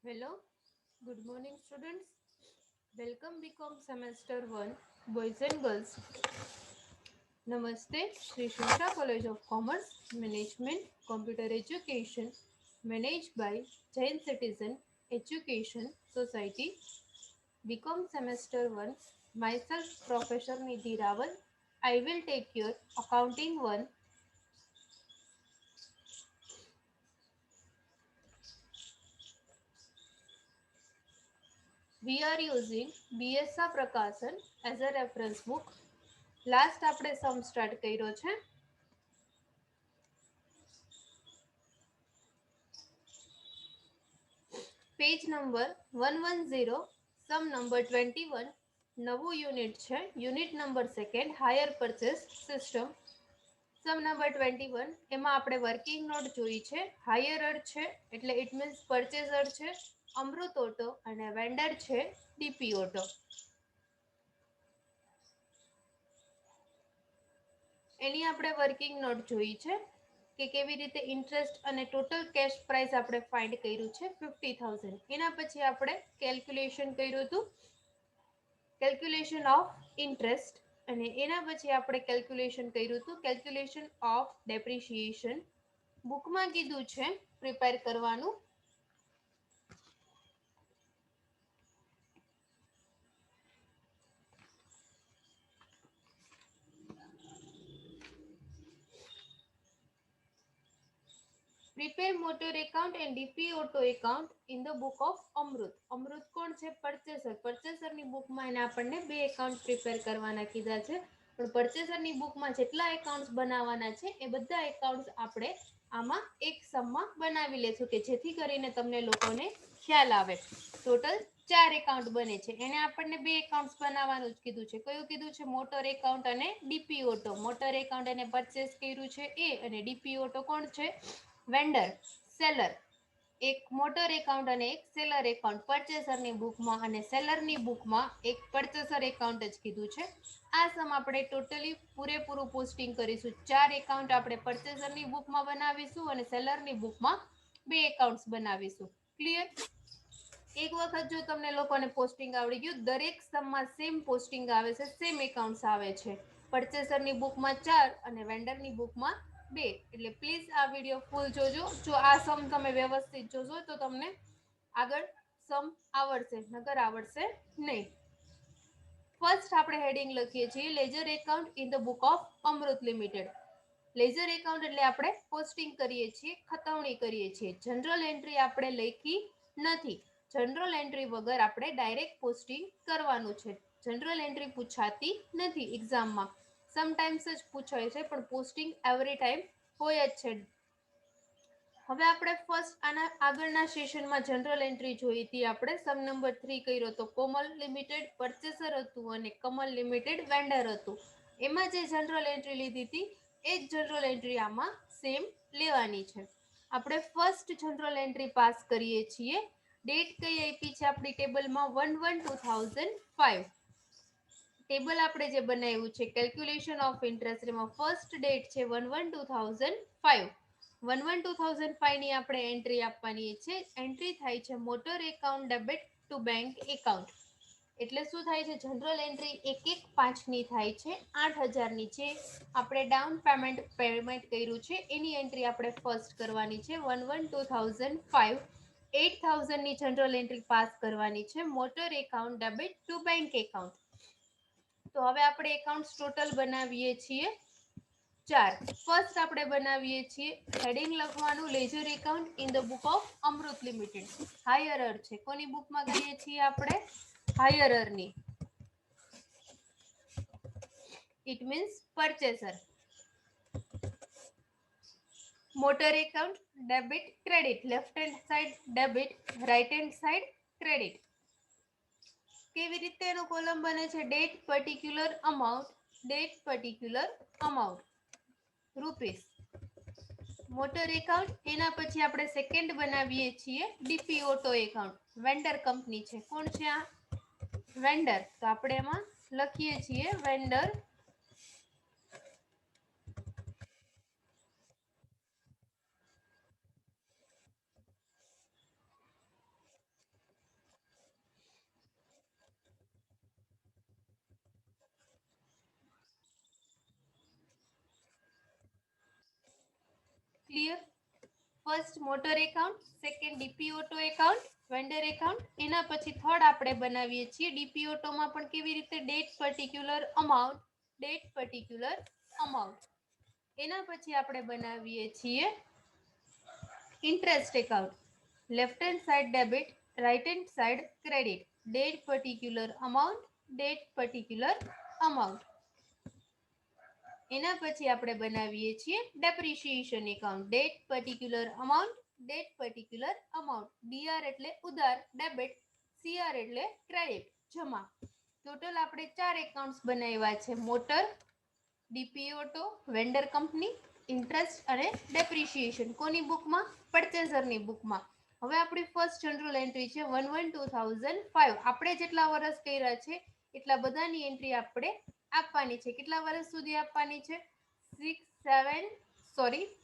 Hello, good morning students. Welcome BCom semester 1 boys and girls. Namaste, Sri Shusha College of Commerce Management Computer Education managed by Jain Citizen Education Society BCom semester 1. Myself Professor Nidhi Rawal. I will take your accounting 1. We are using BSA Prakasan as a reference book. Last આપણે સમ start કર્યો છે. Page number 110, સમ number 21, નવું unit છે. Unit number second, hire purchase system. Sum number 21 એમાં આપણે working note જોઈ છે. હાયરર છે એટલે ઇટ મીન્સ પરચેસર છે અમૃત ઓટો અને વેન્ડર છે ડીપી ઓટો. એની આપણે વર્કિંગ નોટ જોઈ છે કે કેવી રીતે ઇન્ટરેસ્ટ અને ટોટલ કેશ પ્રાઇસ આપણે ફાઇન્ડ કર્યું છે 50,000. એના પછી આપણે કેલ્ક્યુલેશન કર્યું હતું, કેલ્ક્યુલેશન ઓફ ઇન્ટરેસ્ટ, અને એના પછી આપણે કેલ્ક્યુલેશન કર્યું હતું કેલ્ક્યુલેશન ઓફ ડેપ્રિશિએશન. બુકમાં કીધું છે પ્રિપેર કરવાનું. Prepare motor account and DP auto account in the book of Amrit. Amrit કોણ છે? પરચેસર. પરચેસરની બુકમાં એને આપણને બે એકાઉન્ટ પ્રિપેર કરવાના કીધા છે. પણ પરચેસરની બુકમાં જેટલા એકાઉન્ટ્સ બનાવવાના છે એ બધા એકાઉન્ટ્સ આપણે આમાં એક સમમાં બનાવી લેશું કે જેથી કરીને તમને લોકોને ખ્યાલ આવે. ટોટલ 4 એકાઉન્ટ બને છે. એને આપણને બે એકાઉન્ટ્સ બનાવવાનું જ કીધું છે. કયું કીધું છે? મોટર એકાઉન્ટ અને ડીપી ઓટો. મોટર એકાઉન્ટ એને પરચેસ કર્યું છે એ, અને ડીપી ઓટો કોણ છે? Vendor, seller. એક મોટર એકાઉન્ટ અને એક સેલર એકાઉન્ટ પરચેસરની બુકમાં અને સેલરની બુકમાં એક પરચેસર એકાઉન્ટ જ કીધું છે. આ સમ આપણે ટોટલી પૂરેપૂરું પોસ્ટિંગ કરીશું. 4 એકાઉન્ટ આપણે પરચેસરની બુકમાં બનાવીશું અને સેલરની બુકમાં બે એકાઉન્ટ્સ બનાવીશું. ક્લિયર? એક વખત જો તમને લોકોને પોસ્ટિંગ આવડી ગયું, દરેક સમમાં સેમ પોસ્ટિંગ આવે છે, સેમ એકાઉન્ટ્સ આવે છે. પરચેસરની બુકમાં 4 અને વેન્ડરની બુકમાં 2. એટલે પ્લીઝ આ વિડીયો ફૂલ જોજો. જો આ સમ તમે વ્યવસ્થિત જોશો તો તમને આગળ સમ આવડશે, નકર આવડશે નહીં. ફર્સ્ટ આપણે હેડિંગ લખીએ છીએ ledger account in the book of Amrit limited. Ledger account એટલે આપણે પોસ્ટિંગ કરીએ છીએ, ખતવણી કરીએ છીએ. જનરલ એન્ટ્રી આપણે લખી નથી. જનરલ એન્ટ્રી વગર આપણે ડાયરેક્ટ પોસ્ટિંગ કરવાનું છે. જનરલ એન્ટ્રી પૂછાતી નથી એક્ઝામમાં. સમટાઈમ્સ જ પૂછાય છે પણ પોસ્ટિંગ એવરી ટાઈમ હોય જ છે. હવે આપણે ફર્સ્ટ આના આગળના સેશનમાં જનરલ એન્ટ્રી જોઈ હતી. આપણે સમ નંબર 3 કર્યો તો કોમલ લિમિટેડ પરચેસર હતું અને કમલ લિમિટેડ વેન્ડર હતું. એમાં જે જનરલ એન્ટ્રી લીધી હતી એ જ જનરલ એન્ટ્રી આમાં સેમ લેવાની છે. આપણે ફર્સ્ટ જનરલ એન્ટ્રી પાસ કરીએ છીએ. ડેટ કઈ આપી છે આપણી ટેબલમાં? 1/1/2005. ટેબલ આપણે જે બનાવ્યું છે કેલ્ક્યુલેશન ઓફ ઇન્ટરેસ્ટ, એમાં ફર્સ્ટ ડેટ છે 1/1/2005. 1/1/2005 ની આપણે એન્ટ્રી આપવાની છે. એન્ટ્રી થાય છે motor account debit to bank account. એટલે શું થાય છે? જનરલ એન્ટ્રી 1/1/5 થાય છે. 8,000 ની જે આપણે ડાઉન પેમેન્ટ કર્યું છે એની એન્ટ્રી આપણે ફર્સ્ટ કરવાની છે 1/1/2005. 8,000 ની જનરલ એન્ટ્રી પાસ કરવાની છે motor account debit to bank account. તો હવે આપણે એકાઉન્ટ ટોટલ બનાવીએ છીએ 4. ફર્સ્ટ આપણે બનાવીએ છીએ, હેડિંગ લખવાનું ledger account in the book of Amrit limited. Hirer છે. કોની બુકમાં કરીએ છીએ આપણે? હાયરરની. It means purchaser. Motor account debit credit. Left hand side debit, right hand side credit. કેવી રીતે એનો કોલમ બને છે? Date particular amount, date particular amount, rupees. Motor account, એના પછી આપણે સેકન્ડ બનાવીએ છીએ DP auto account. Vendor company છે. કોણ છે આ? વેન્ડર. તો આપણે એમાં લખીએ છીએ vendor clear? First motor account, second DP auto account, vendor account. એના પછી થર્ડ આપણે બનાવીએ છીએ ડીપી ઓટોમાં પણ કેવી રીતે ડેટ પર્ટિક્યુલર અમાઉન્ટ. એના પછી આપણે બનાવીએ છીએ interest account. Left hand side debit, right hand side credit. Date particular amount. એના પછી આપણે બનાવીએ છીએ depreciation account. Date particular amount. DR એટલે ઉધાર ડેબિટ, સીઆર એટલે ક્રેડિટ જમા. ટોટલ આપણે 4 એકાઉન્ટ્સ બનાવ્યા છે: motor, DP auto, vendor company, interest અને ડેપ્રિશિએશન. કોની બુકમાં? પરચેસરની બુકમાં. હવે આપણી ફર્સ્ટ જનરલ એન્ટ્રી છે 1/1/2005. આપણે જેટલા વર્ષ કર્યા છે એટલા બધાની એન્ટ્રી આપણે આપવાની છે. કેટલા વર્ષ સુધી આપવાની છે?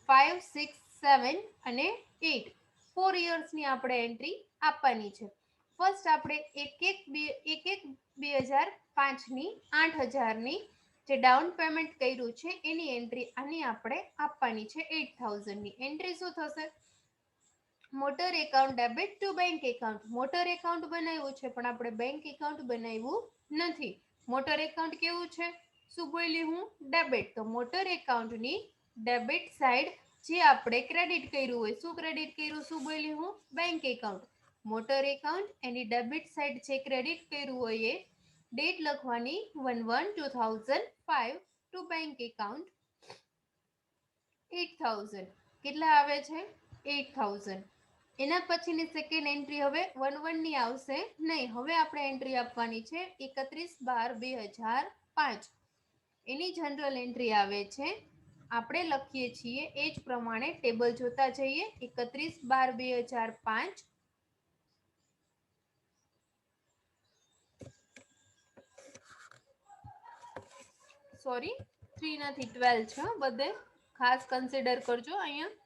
5, 6, 7 અને 8. 4 યર્સની આપણે એન્ટ્રી આપવાની છે. ફર્સ્ટ આપણે 1/1/2005ની 8,000ની જે ડાઉન પેમેન્ટ કર્યું છે એની એન્ટ્રી આની આપણે આપવાની છે 8,000ની. એન્ટ્રી શું થશે? Motor account debit to bank account. Motor account બનાવ્યું છે પણ આપણે બેંક એકાઉન્ટ બનાવ્યું નથી. મોટર એકાઉન્ટ કેવું છે? શું બોલી હું? ડેબિટ. તો મોટર એકાઉન્ટની ડેબિટ સાઈડ જે આપણે ક્રેડિટ કર્યું હોય, શું ક્રેડિટ કર્યું? શું બોલી હું? Bank account. મોટર એકાઉન્ટ એની ડેબિટ સાઈડ જે ક્રેડિટ કર્યું હોય એ ડેટ લખવાની 1/1/2005 ટુ બેંક એકાઉન્ટ 8,000. કેટલા આવે છે? 8,000. એના પછીની સેકન્ડ એન્ટ્રી હવે 1/1ની આવશે નહીં. હવે આપણે એન્ટ્રી આપવાની છે 31/12/2005. એની જનરલ એન્ટ્રી આવે છે, આપણે લખીએ છીએ એ જ પ્રમાણે ટેબલ જોતા જઈએ. 31/12/2005. સોરી, 3 નથી 12 છે. બધે ખાસ કન્સિડર કરજો. અહીંયા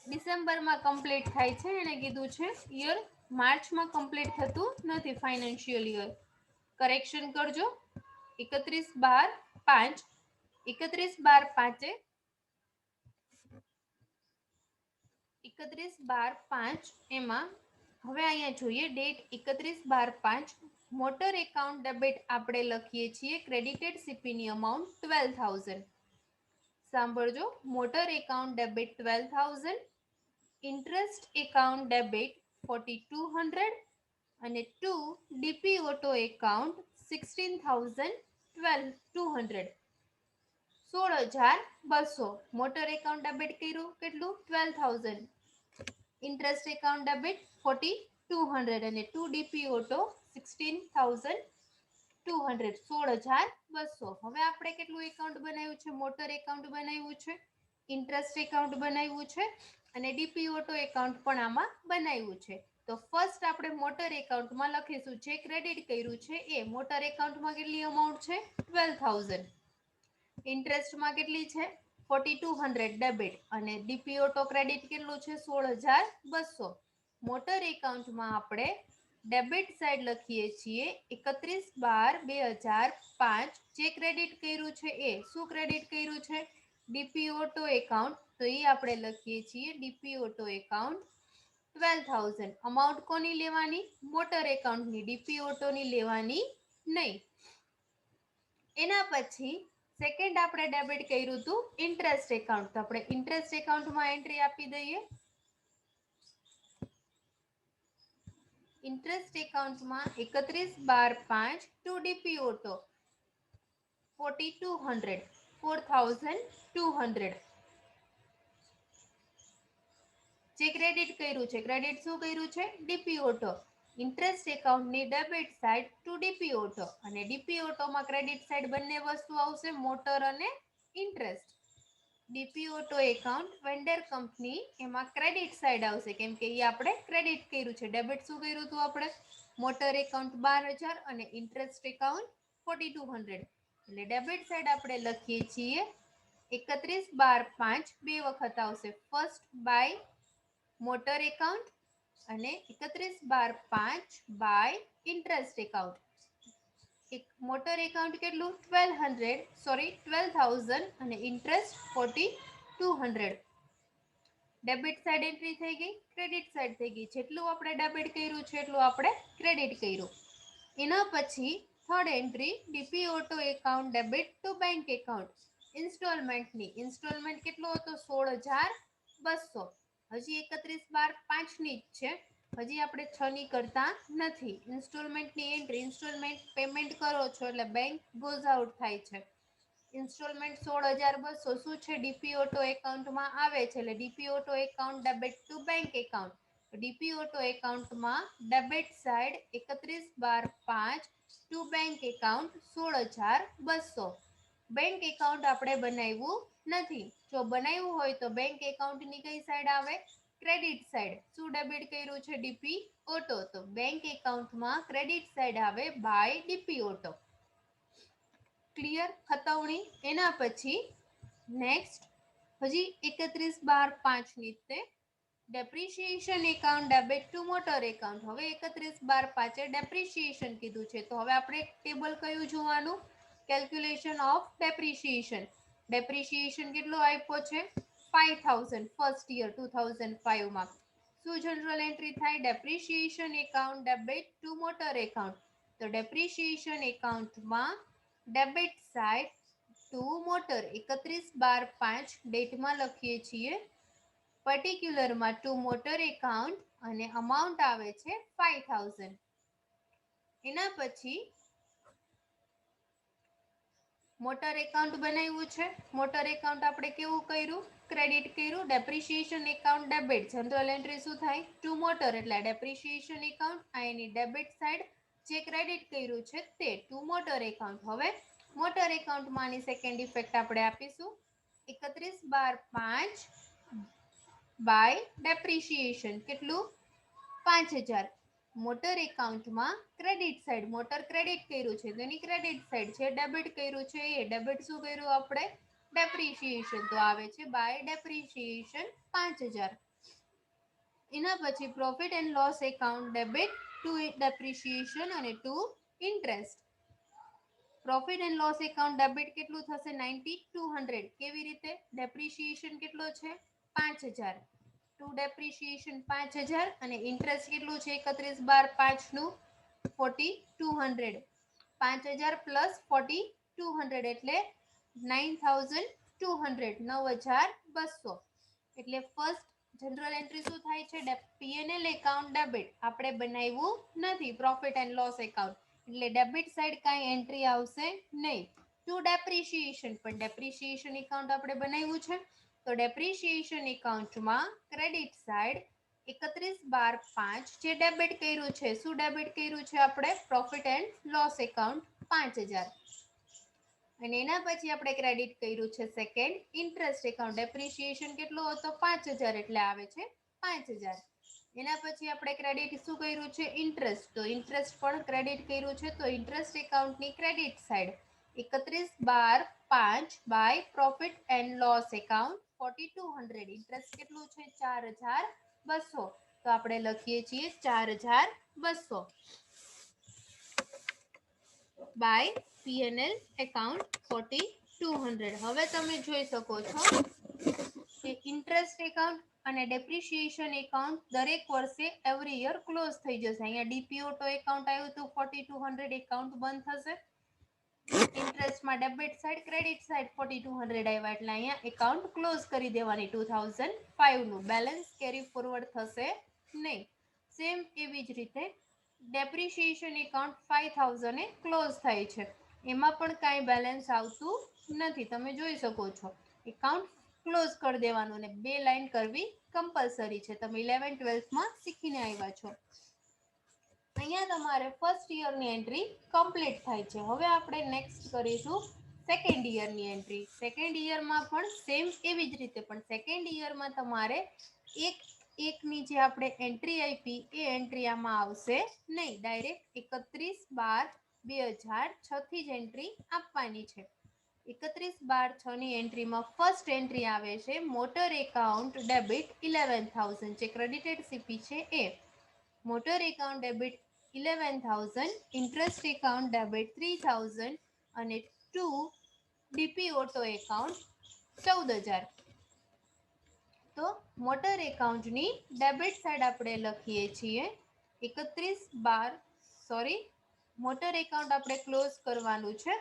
ડિસેમ્બરમાં કમ્પ્લીટ થાય છે, એને કીધું છે યર. માર્ચમાં કમ્પ્લીટ થતું નથી ફાઇનાન્શિયલ યર. કરેક્શન કરજો. 31/12/5. 31/12/5 31/12/5 એમાં હવે અહીંયા જોઈએ ડેટ 31/12/5. મોટર એકાઉન્ટ ડેબિટ આપણે લખીએ છીએ ક્રેડિટેડ સીપીની અમાઉન્ટ 12,000. સાંભળજો. Motor account debit 12,000, interest account debit 4,200 અને 2 DP auto account 16,200. 16,200. Motor account debit કર્યું કેટલું? 12,000. ઇન્ટરેસ્ટ એકાઉન્ટ ડેબિટ 4,200 અને 2 ડીપી ઓટો 16,200. 16,200. હવે આપણે કેટલું એકાઉન્ટ બનાવ્યું છે? મોટર એકાઉન્ટ બનાવ્યું છે, ઇન્ટરેસ્ટ એકાઉન્ટ બનાવ્યું છે અને ડીપી ઓટો એકાઉન્ટ પણ આમાં બનાવ્યું છે. તો ફર્સ્ટ આપણે મોટર એકાઉન્ટમાં લખીશું જે ક્રેડિટ કર્યું છે એ. મોટર એકાઉન્ટમાં કેટલી અમાઉન્ટ છે? 12,000. ઇન્ટરેસ્ટમાં કેટલી છે? 4,200 ડેબિટ અને ડીપી ઓટો ક્રેડિટ કેટલું છે? 16,200. મોટર એકાઉન્ટમાં આપણે ડેબિટ સાઈડ લખીએ છીએ 31/12/2005. જે ક્રેડિટ કર્યું છે એ. શું ક્રેડિટ કર્યું છે? DP auto account. તો એ આપણે લખીએ છીએ ડીપી ઓટો એકાઉન્ટ 12,000. અમાઉન્ટ કોની લેવાની? મોટર એકાઉન્ટની. ડીપી ઓટોની લેવાની નહીં. એના પછી સેકન્ડ આપણે ડેબિટ કર્યું હતું ઇન્ટરેસ્ટ એકાઉન્ટ. તો આપણે ઇન્ટરેસ્ટ એકાઉન્ટમાં એન્ટ્રી આપી દઈએ. ઇન્ટરેસ્ટ એકાઉન્ટમાં 31/12/5 ટુ ડીપી ઓટો 4,200. જે ક્રેડિટ કર્યું છે, ક્રેડિટ શું કર્યું છે? DP auto. ઇન્ટરેસ્ટ એકાઉન્ટની debit side to DP auto અને ડીપી ઓટોમાં ક્રેડિટ સાઈડ બંને વસ્તુ આવશે, મોટર અને interest. DP auto account vendor company એમાં ક્રેડિટ સાઈડ આવશે કેમ કે એ આપણે ક્રેડિટ કર્યું છે. ડેબિટ શું કર્યું હતું આપણે? મોટર એકાઉન્ટ 12,000 અને ઇન્ટરેસ્ટ એકાઉન્ટ 4,200. એટલે ડેબિટ સાઈડ આપણે લખીએ છીએ 31/12/5. બે વખત આવશે. ફર્સ્ટ બાય મોટર એકાઉન્ટ અને 31/12/5 by interest account. Motor account કેટલું? 12,000 અને ઇન્ટરેસ્ટ 4,200. 200 ડેબિટ સાઇડ એન્ટ્રી થઈ ગઈ, ક્રેડિટ સાઇડ થઈ ગઈ. જેટલું આપણે ડેબિટ કર્યું છે એટલું આપણે ક્રેડિટ કર્યું. એના પછી third entry DP auto account debit to bank account ઇન્સ્ટોલમેન્ટની. ઇન્સ્ટોલમેન્ટ કેટલો હતો? 16,200. હજી 31/12/5 ની જ છે, હજી આપણે 6 ની કરતા નથી. ઇન્સ્ટોલમેન્ટની એન્ટ્રી, ઇન્સ્ટોલમેન્ટ પેમેન્ટ કરો છો એટલે બેંક ગોઝ આઉટ થાય છે. ઇન્સ્ટોલમેન્ટ 16,200 શું છે? ડીપી ઓટો એકાઉન્ટમાં આવે છે એટલે DP auto account debit to bank account. DP auto એકાઉન્ટમાં debit side 31/12/5 to bank account 16,200. Bank account આપણે બનાવ્યું નથી. જો બનાવ્યું હોય તો બેંક એકાઉન્ટની કઈ સાઈડ આવે? Credit side. શું ડેબિટ કર્યું છે? DP auto. તો બેંક એકાઉન્ટમાં ક્રેડિટ સાઈડ આવે બાય ડીપી ઓટો. ક્લિયર? ખતવણી. એના પછી નેક્સ્ટ હજી 31/12/5 ની તે depreciation account debit to motor account. હવે 31/12/5 ડેપ્રિશિએશન કીધું છે તો હવે આપણે ટેબલ કયું જોવાનું? Calculation of depreciation. ડેપ્રિશિએશન કેટલો આપ્યો છે? 5,000 ફર્સ્ટ યર 2005 માં. શું જનરલ એન્ટ્રી થાય? Depreciation account debit to motor account. તો ડેપ્રિશિએશન એકાઉન્ટમાં ડેબિટ સાઇડ ટુ મોટર 31/12/5 ડેટમાં લખીએ છીએ, પર્ટિક્યુલરમાં ટુ મોટર એકાઉન્ટ અને અમાઉન્ટ આવે છે 5,000. એના પછી મોટર એકાઉન્ટ બનાવ્યું છે. મોટર એકાઉન્ટ આપણે કેવું કર્યું? ક્રેડિટ કર્યું. Depreciation account debit. General entry શું થાય? ટુ મોટર એટલે ડેપ્રિશિએશન એકાઉન્ટ આ એની ડેબિટ સાઇડ, જે ક્રેડિટ કર્યું છે તે ટુ મોટર એકાઉન્ટ. હવે મોટર એકાઉન્ટમાંની સેકન્ડ ઇફેક્ટ આપણે આપીશું 31/12/5 બાય ડેપ્રિશિએશન. કેટલું? 5,000. મોટર એકાઉન્ટમાં ક્રેડિટ સાઇડ, મોટર ક્રેડિટ કર્યું છે તો એની ક્રેડિટ સાઇડ છે, ડેબિટ કર્યું છે એ ડેબિટ શું કર્યું આપણે? ડેપ્રિશિએશન. તો આવે છે બાય ડેપ્રિશિએશન 5,000. એના પછી profit and loss account debit to depreciation અને to interest. Profit and loss account debit કેટલું થશે? 90,200. કેવી રીતે? ડેપ્રિશિએશન કેટલો છે? 5,000. ટુ ડેપ્રિશિએશન 5,000 અને ઇન્ટરેસ્ટ કેટલું છે? 31/12/5 નું 4,200. 5,000 પ્લસ 4,200 એટલે 9,200. 9,200. એટલે ફર્સ્ટ જનરલ એન્ટ્રી શું થાય છે? P&L account debit. આપણે બનાવ્યું નથી પ્રોફિટ એન્ડ લોસ એકાઉન્ટ એટલે ડેબિટ સાઇડ કાંઈ એન્ટ્રી આવશે નહીં. ટુ ડેપ્રિશિએશન, પણ ડેપ્રિશિએશન એકાઉન્ટ આપણે બનાવ્યું છે તો ડેપ્રિશિએશન એકાઉન્ટમાં ક્રેડિટ સાઇડ 31/12/5 જે ડેબિટ કર્યું છે. શું ડેબિટ કર્યું છે આપણે? Profit and loss account 5,000. અને એના પછી આપણે ક્રેડિટ કર્યું છે સેકન્ડ ઇન્ટરેસ્ટ એકાઉન્ટ. ડેપ્રિશિએશન કેટલો હતો? 5,000 એટલે આવે છે 5,000. એના પછી આપણે ક્રેડિટ શું કર્યું છે? ઇન્ટરેસ્ટ. તો ઇન્ટરેસ્ટ પણ ક્રેડિટ કર્યું છે તો ઇન્ટરેસ્ટ એકાઉન્ટની credit side 31/12/5 by profit and loss account 4,200. Interest કેટલું છે? 4,200. તો આપણે લખીએ છીએ 4,200 બાય પીએનએલ એકાઉન્ટ 4,200. હવે તમે જોઈ શકો છો કે ઇન્ટરેસ્ટ એકાઉન્ટ અને ડેપ્રિશિએશન એકાઉન્ટ દરેક વર્ષે એવરી યર ક્લોઝ થઈ જશે. અહીંયા ડીપી ઓટો એકાઉન્ટ આવ્યું હતું 4,200 એકાઉન્ટ બંધ થશે. ઇન્ટરેસ્ટમાં ડેબિટ સાઇડ ક્રેડિટ સાઇડ 4,200 આવ્યા એટલે અહીંયા એકાઉન્ટ ક્લોઝ કરી દેવાની. 2005 નું બેલેન્સ કેરી ફોરવર્ડ થશે નહીં. સેમ એવી જ રીતે ડેપ્રિશિએશન એકાઉન્ટ 5,000 એ ક્લોઝ થાય છે, એમાં પણ કાંઈ બેલેન્સ આવતું નથી. તમે જોઈ શકો છો એકાઉન્ટ ક્લોઝ કરી દેવાનું અને 2 લાઈન કરવી કમ્પલસરી છે. તમે 11th-12th શીખીને આવ્યા છો. અહીંયા તમારે ફર્સ્ટ યરની એન્ટ્રી કમ્પ્લીટ થાય છે. હવે આપણે નેક્સ્ટ કરીશું સેકન્ડ યરની એન્ટ્રી. સેકન્ડ યરમાં પણ સેમ એવી જ રીતે, પણ સેકન્ડ યરમાં તમારે એકની જે આપણે એન્ટ્રી આપી એ એન્ટ્રી આમાં આવશે નહીં. ડાયરેક્ટ 31/12/2006 થી જ એન્ટ્રી આપવાની છે. 31/12/6 ની એન્ટ્રીમાં ફર્સ્ટ એન્ટ્રી આવે છે મોટર એકાઉન્ટ ડેબિટ 11,000 જે ક્રેડિટેડ સીપી છે એ. Motor account debit 11,000, interest account debit 3,000 અને ટુ ડીપી ઓટો એકાઉન્ટ 14,000. તો મોટર એકાઉન્ટની ડેબિટ સાઈડ આપણે લખીએ છીએ 31/12 મોટર એકાઉન્ટ આપણે ક્લોઝ કરવાનું છે.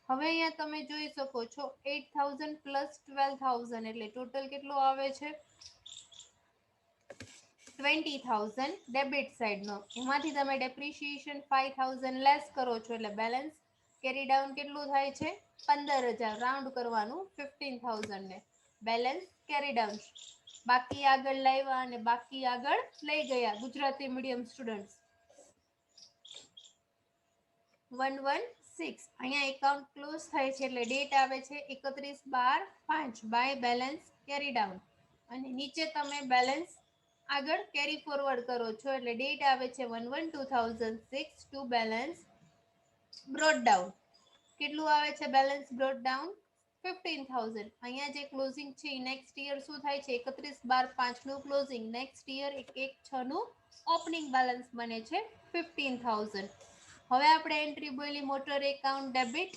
હવે અહીંયા તમે જોઈ શકો છો 8,000 પ્લસ 12,000 એટલે ટોટલ કેટલો આવે છે 20,000 ડેબિટ સાઈડનો. એમાંથી તમે ડેપ્રિશિએશન 5,000 લેસ કરો છો એટલે બેલેન્સ કેરી ડાઉન કેટલું થાય છે 15,000. રાઉન્ડ કરવાનું 15,000 ને બેલેન્સ કેરી ડાઉન. બાકી આગળ લાવ્યા અને બાકી આગળ લઈ ગયા ગુજરાતી મીડિયમ સ્ટુડન્ટ્સ. 116 અહીંયા એકાઉન્ટ ક્લોઝ થાય છે એટલે ડેટ આવે છે 31/12/5 બાય બેલેન્સ કેરી ડાઉન અને નીચે તમે બેલેન્સ આગળ કેરી ફોરવર્ડ કરો છો એટલે ડેટ આવે છે 1/1/2006 ટુ બેલેન્સ બ્રોટ ડાઉન. કેટલું આવે છે બેલેન્સ બ્રોટ ડાઉન 15,000. અહીંયા જે ક્લોઝિંગ છે એ નેક્સ્ટ યર શું થાય છે 31/12/5 નું ક્લોઝિંગ, નેક્સ્ટ યર 1/1/6 નું ઓપનિંગ બેલેન્સ બને છે 15,000. હવે આપણે એન્ટ્રી બોલી મોટર એકાઉન્ટ ડેબિટ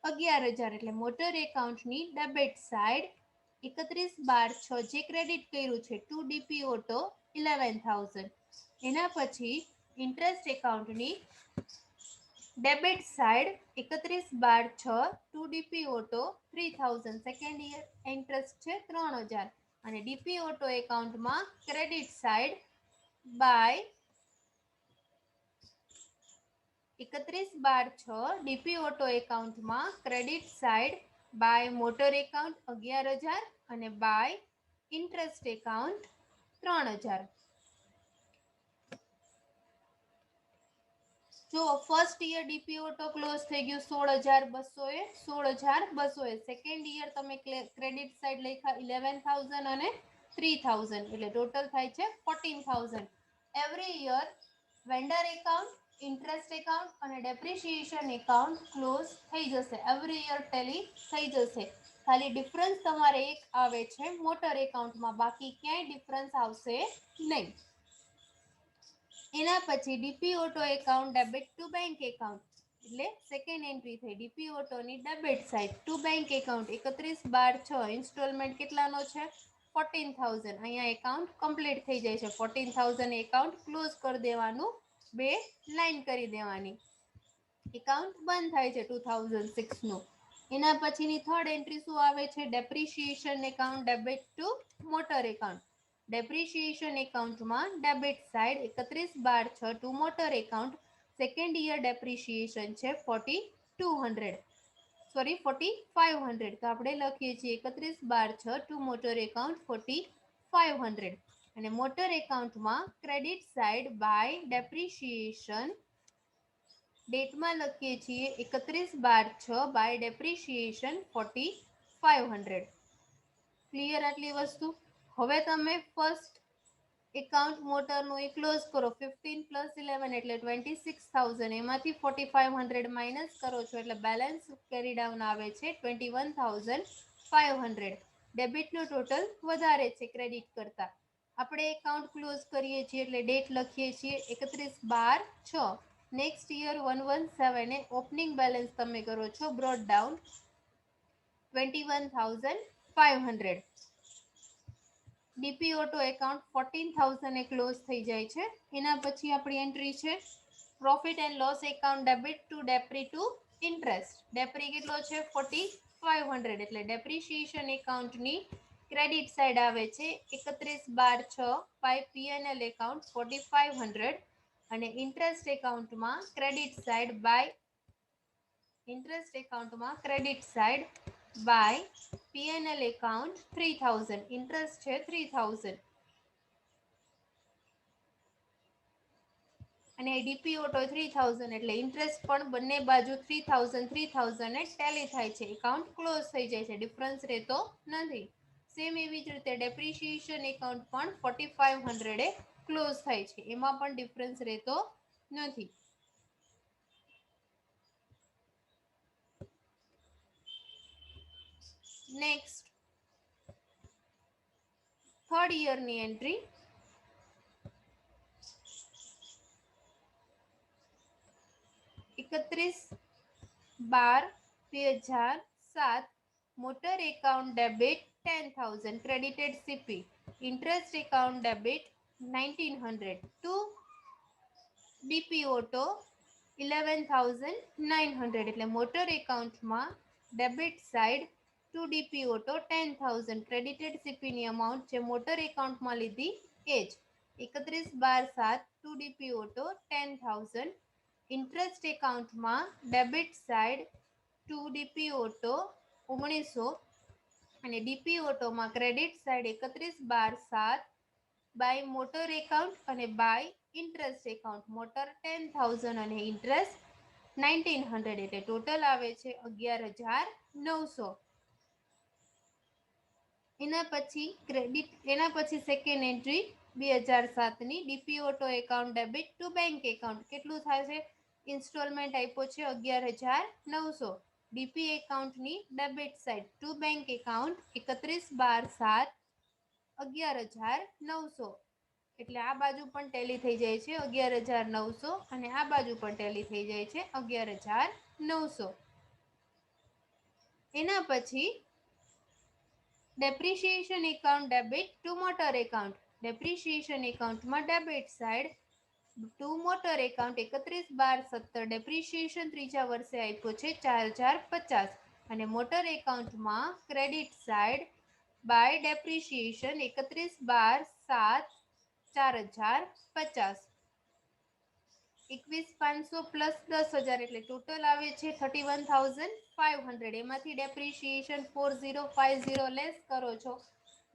11,000 એટલે મોટર એકાઉન્ટની ડેબિટ સાઈડ 31/12/6 જે ક્રેડિટ કર્યું છે ટુ ડીપી ઓટો 11,000. એના પછી ઇન્ટરેસ્ટ એકાઉન્ટની debit side 31/12/6 to DP auto 3,000 second year interest છે 3,000 અને ડીપી ઓટો એકાઉન્ટમાં credit side by 31/12/6 DP auto એકાઉન્ટમાં credit side by motor account 11,000 અને બાય ઇન્ટરેસ્ટ એકાઉન્ટ 3,000. જો first year DP auto close થઈ ગયું 16,200 16,200. સેકન્ડ યર તમે ક્રેડિટ સાઈડ લખ્યા 11,000 અને 3,000 એટલે ટોટલ થાય છે 14,000. Every year vendor account, interest account અને ડેપ્રિશિએશન એકાઉન્ટ ક્લોઝ થઈ જશે. એવરી યર ટેલી થઈ જશે. ખાલી ડિફરન્સ તમારે એક આવે છે મોટર એકાઉન્ટમાં, બાકી ક્યાંય ડિફરન્સ આવશે નહીં. એના પછી DP auto account debit to bank account એટલે સેકન્ડ એન્ટ્રી થઈ ડીપી ઓટોની debit side to bank account 31/12/6 instalment કેટલાનો છે 14,000. અહીંયા એકાઉન્ટ કમ્પ્લીટ થઈ જાય છે 14,000 એકાઉન્ટ ક્લોઝ કરી દેવાનું, 2 લાઈન કરી દેવાની, એકાઉન્ટ બંધ થાય છે 2006 નું. એના પછીની થર્ડ એન્ટ્રી શું આવે છે depreciation account debit to motor account. Depreciation એકાઉન્ટમાં debit side 31/12/6 to motor account second year depreciation છે 4,500. તો આપણે લખીએ છીએ 31/12/6 ટુ મોટર એકાઉન્ટ 4,500 અને મોટર એકાઉન્ટમાં ક્રેડિટ સાઈડ બાય ડેપ્રિશિએશન ડેટમાં લખીએ છીએ 31/12/6 બાય ડેપ્રિશિએશન 4,500. ક્લિયર આટલી વસ્તુ? હવે તમે ફર્સ્ટ એકાઉન્ટ મોટરનું એ ક્લોઝ કરો 15 પ્લસ 11 એટલે 26,000. એમાંથી 4,500 માઇનસ કરો છો એટલે બેલેન્સ કેરી ડાઉન આવે છે 21,500. ડેબિટનું ટોટલ વધારે છે ક્રેડિટ કરતા. આપણે એકાઉન્ટ ક્લોઝ કરીએ છીએ એટલે ડેટ લખીએ છીએ 31/12/6. નેક્સ્ટ યર 117 ઓપનિંગ બેલેન્સ તમે કરો છો brought down 21,500. DP auto account 14,000 એ ક્લોઝ થઈ જાય છે. એના પછી આપણી એન્ટ્રી છે profit and loss account debit to depre to interest. Depre કેટલો છે 4,500 એટલે ડેપ્રિશિએશન એકાઉન્ટની ક્રેડિટ સાઈડ આવે છે 31/12/6 બાય પીએનએલ એકાઉન્ટ 4,500 અને ઇન્ટરેસ્ટ એકાઉન્ટમાં credit side by PNL account 3,000. Interest છે 3,000 અને ડીપી ઓટો 3,000 એટલે ઇન્ટરેસ્ટ પણ બંને બાજુ 3,000 એ ટેલી થાય છે. એકાઉન્ટ ક્લોઝ થઈ જાય છે, ડિફરન્સ રહેતો નથી. સેમ એવી જ રીતે ડેપ્રિશિએશન એકાઉન્ટ પણ 4,500 એ ક્લોઝ થાય છે, એમાં પણ ડિફરન્સ રહેતો નથી. નેક્સ્ટ થર્ડ યરની entry 31/12/2007 motor account debit 10,000 credited CP, interest account debit 1900 to DP Auto 11,900 એટલે મોટર એકાઉન્ટમાં debit side to DP Auto 10,000 credited CPની અમાઉન્ટ જે મોટર એકાઉન્ટમાં લીધી એ જ 31/12/7 ટુ DP Auto 10,000 ઇન્ટરેસ્ટ એકાઉન્ટમાં debit side to DP Auto 1900 અને DP Autoમાં credit side 31/12/7 by motor account અને બાય ઇન્ટરેસ્ટ એકાઉન્ટ મોટર 10,000 અને ઇન્ટરેસ્ટ 1900 એટલે ટોટલ આવે છે 11,900. એના પછી સેકન્ડ એન્ટ્રી 2007ની DP Auto account debit to bank account કેટલું થાય છે ઇન્સ્ટોલમેન્ટ આપ્યો છે 11,900 ડીપી એકાઉન્ટની debit side to bank account 31/12/7 11,900 એટલે આ બાજુ પણ ટેલી થઈ જાય છે 11,900 અને આ બાજુ પણ ટેલી થઈ જાય છે 11,900. એના પછી depreciation account debit to motor account depreciation એકાઉન્ટમાં debit side to motor account 31/12/17 depreciation ત્રીજા વર્ષે આપ્યો છે 4,050 અને મોટર એકાઉન્ટમાં credit side by depreciation 31/12/7 4,050 21,500 plus 10,000 એટલે ટોટલ આવે છે 31,500 એમાંથી ડેપ્રિસિએશન 4050 લેસ કરો છો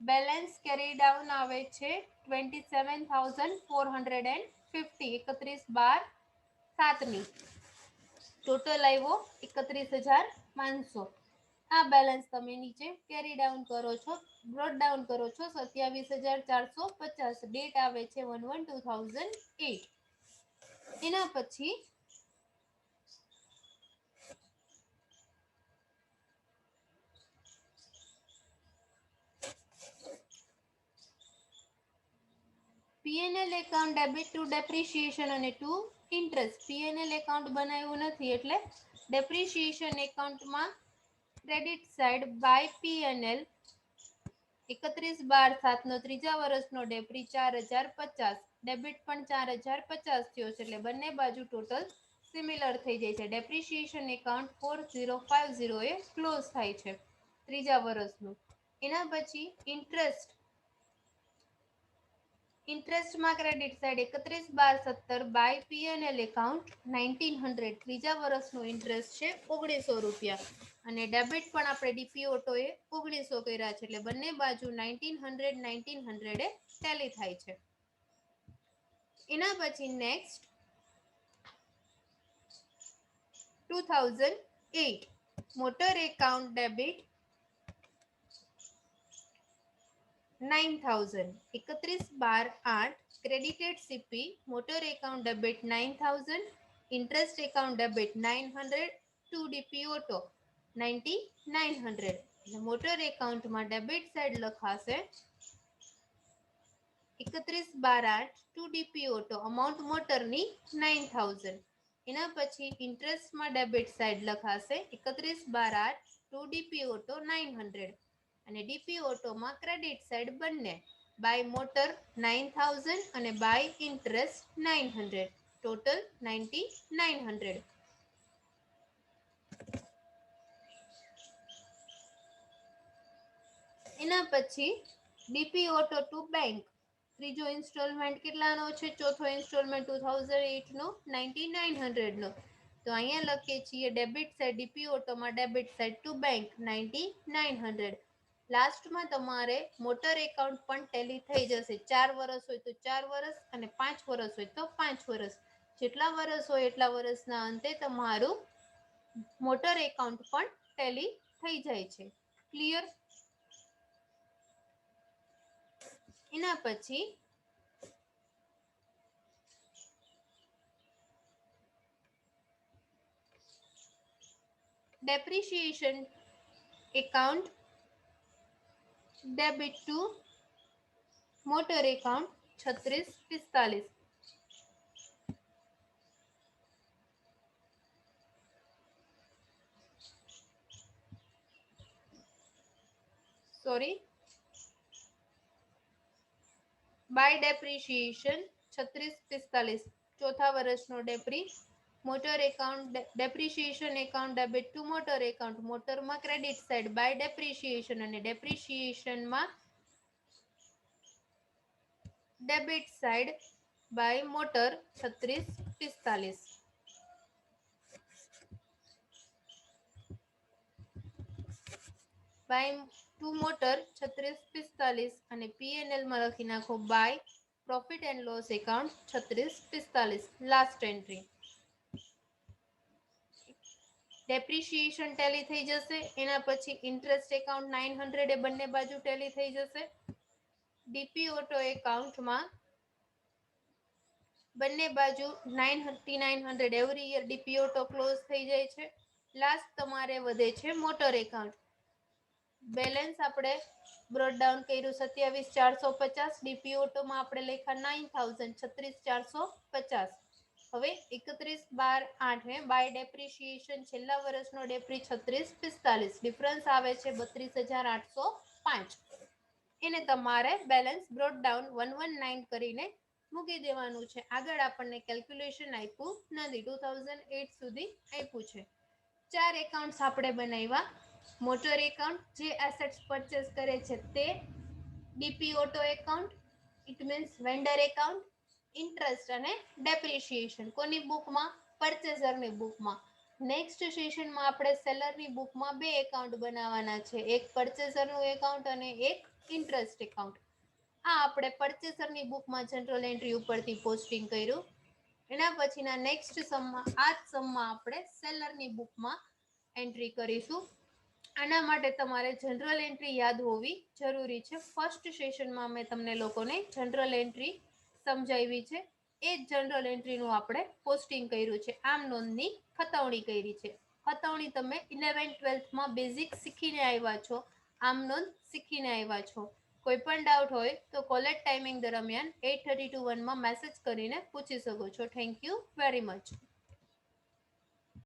બેલેન્સ કેરી ડાઉન આવે છે 27,450 31/12/7ની ટોટલ આવ્યો 31,500 આ બેલેન્સ તમે નીચે કેરી ડાઉન કરો છો બ્રોટ ડાઉન કરો છો 27,450 ડેટ આવે છે 1/1/2008. એના પછી P&L account debit two depreciation અને ટુ ઇન્ટરેસ્ટ પીએનએલ એકાઉન્ટ બનાવ્યું નથી એટલે ડેપ્રિસિએશન એકાઉન્ટમાં ક્રેડિટ સાઇડ બાય પીએનએલ 31/12/7નો ત્રીજા વર્ષનો ડેપ્રી 4,050 ડેબિટ પણ 4,050 થયો છે એટલે બંને બાજુ ટોટલ સિમિલર થઈ જાય છે ડેપ્રિસિએશન એકાઉન્ટ 4050 એ ક્લોઝ થાય છે ત્રીજા વર્ષનું. એના પછી ઇન્ટરેસ્ટમાં credit side 31/12/17 by PNL account 1900 ત્રીજા વર્ષનું ઇન્ટરેસ્ટ છે 1900 રૂપિયા અને ડેબિટ પણ આપણે ડીપી ઓટોએ 1900 કર્યા છે એટલે બંને બાજુ 1900 એ ટેલી થાય છે. એના પછી next 2008 motor account debit 9,000 31/12/8 credited CP motor account debit 9,000 interest account debit 900 to DP auto 9,900 motor એકાઉન્ટમાં ડેબિટ સાઇડ લખાશે 31/12/8 ટુ ડીપી ઓટો અમાઉન્ટ મોટરની 9,000 એના પછી ઇન્ટરેસ્ટમાં ડેબિટ સાઇડ લખાશે 31/12/8 ટુ ડીપી ઓટો 900 અને ડીપી ઓટોમાં ક્રેડિટ સાઇડ બંને બાય મોટર 9,000 અને બાય ઇન્ટરેસ્ટ 900 ટોટલ 9,900. એના પછી ડીપી ઓટો ટુ બેંક ત્રીજો ઇન્સ્ટોલમેન્ટ કેટલાનો છે ચોથો ઇન્સ્ટોલમેન્ટ 2008નો 9,900નો તો અહીંયા લખીએ છીએ ડેબિટ સાઇડ ડીપી ઓટોમાં ડેબિટ સાઇડ ટુ બેંક 9,900 લાસ્ટમાં તમારે મોટર એકાઉન્ટ પણ ટેલી થઈ જશે 4 વર્ષ હોય તો 4 વર્ષ અને 5 વર્ષ હોય તો 5 વર્ષ જેટલા વર્ષ હોય એટલા વર્ષના અંતે તમારું મોટર એકાઉન્ટ પણ ટેલી થઈ જાય છે ક્લિયર. એના પછી depreciation account debit to motor account 3645 sorry by depreciation 3645 ચોથા વર્ષનો ડેપ્રી motor account depreciation account debit to motor account મોટરમાં ક્રેડિટ સાઇડ બાય ડેપ્રિશિએશન અને ડેપ્રિશિએશનમાં debit side by motor 3645 by to motor 3645 અને પીએનએલ માં લખી નાખો by profit and loss account 3645 last entry depreciation tally થઈ જશે એના પછી ઇન્ટરેસ્ટ એકાઉન્ટ 900 એ બંને બાજુ ટેલી થઈ જશે ડીપી ઓટો એકાઉન્ટમાં બંને બાજુ 900 every year DP auto close થઈ જાય છે લાસ્ટ તમારે વધે છે મોટર એકાઉન્ટ બેલેન્સ આપણે બ્રોડ ડાઉન કર્યું 27450 ડીપી ઓટોમાં આપણે લખ્યા 9000 36450 હવે 31/12/8 બાય ડેપ્રિશિએશન છેલ્લા વર્ષનો ડેપ્રી 3645 ડિફરન્સ આવે છે 32805 એને તમારે બેલેન્સ બ્રોડ ડાઉન 119 કરીને મૂકી દેવાનું છે આગળ આપણને કેલ્ક્યુલેશન આપ્યું નથી 2008 સુધી આપ્યું છે 4 એકાઉન્ટ્સ આપણે બનાવ્યા મોટર એકાઉન્ટ જે એસેટ્સ પરચેસ કરે છે તે DP auto account it means vendor account interest અને ડેપ્રિશિએશન કોની બુકમાં પરચેસરની બુકમાં નેક્સ્ટ સેશનમાં આપણે સેલરની બુકમાં બે એકાઉન્ટ બનાવવાના છે એક પરચેસરનું એકાઉન્ટ અને એક ઇન્ટરેસ્ટ એકાઉન્ટ આ આપણે પરચેસરની બુકમાં જનરલ એન્ટ્રી ઉપરથી પોસ્ટિંગ કર્યું એના પછીના નેક્સ્ટ સમમાં આ જ સમમાં આપણે સેલરની બુકમાં એન્ટ્રી કરીશું આના માટે તમારે જનરલ એન્ટ્રી યાદ હોવી જરૂરી છે ફર્સ્ટ સેશનમાં મેં તમને લોકોને જનરલ એન્ટ્રી સમજાવી છે એ જ જનરલ એન્ટ્રીનું આપણે પોસ્ટિંગ કર્યું છે આમ નોંધની ખતવણી કરી છે ખતવણી તમે 11th-12thમાં બેઝિક શીખીને આવ્યા છો આમ નોંધ શીખીને આવ્યા છો કોઈ પણ ડાઉટ હોય તો કોલેજ ટાઈમિંગ દરમિયાન 8:30 to 1 માં મેસેજ કરીને પૂછી શકો છો થેન્ક યુ વેરી મચ